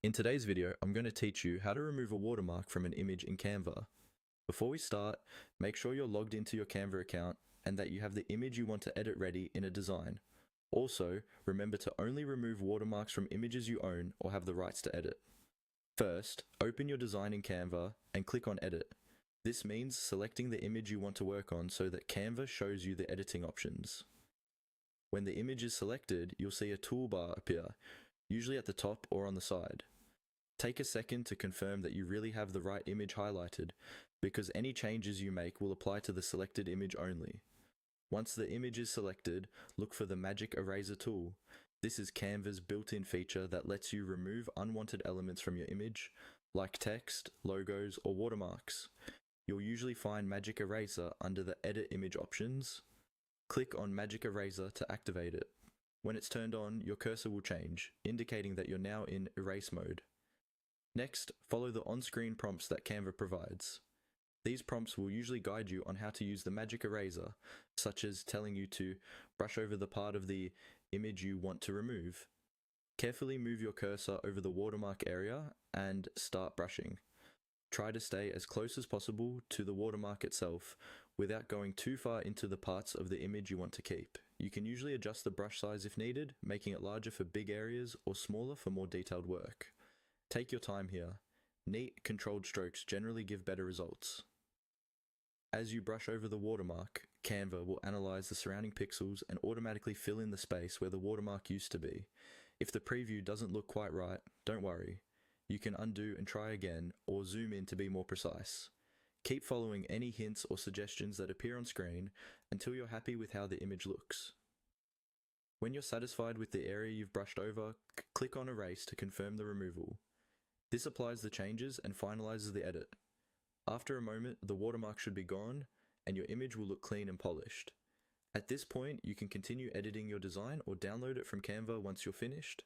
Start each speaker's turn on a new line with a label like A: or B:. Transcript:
A: In today's video, I'm going to teach you how to remove a watermark from an image in Canva. Before we start, make sure you're logged into your Canva account and that you have the image you want to edit ready in a design. Also, remember to only remove watermarks from images you own or have the rights to edit. First, open your design in Canva and click on Edit. This means selecting the image you want to work on so that Canva shows you the editing options. When the image is selected, you'll see a toolbar appear, usually at the top or on the side. Take a second to confirm that you really have the right image highlighted, because any changes you make will apply to the selected image only. Once the image is selected, look for the Magic Eraser tool. This is Canva's built-in feature that lets you remove unwanted elements from your image, like text, logos, or watermarks. You'll usually find Magic Eraser under the Edit Image options. Click on Magic Eraser to activate it. When it's turned on, your cursor will change, indicating that you're now in erase mode. Next, follow the on-screen prompts that Canva provides. These prompts will usually guide you on how to use the Magic Eraser, such as telling you to brush over the part of the image you want to remove. Carefully move your cursor over the watermark area and start brushing. Try to stay as close as possible to the watermark itself without going too far into the parts of the image you want to keep. You can usually adjust the brush size if needed, making it larger for big areas or smaller for more detailed work. Take your time here. Neat, controlled strokes generally give better results. As you brush over the watermark, Canva will analyze the surrounding pixels and automatically fill in the space where the watermark used to be. If the preview doesn't look quite right, don't worry. You can undo and try again, or zoom in to be more precise. Keep following any hints or suggestions that appear on screen until you're happy with how the image looks. When you're satisfied with the area you've brushed over, click on Erase to confirm the removal. This applies the changes and finalizes the edit. After a moment, the watermark should be gone, and your image will look clean and polished. At this point, you can continue editing your design or download it from Canva once you're finished.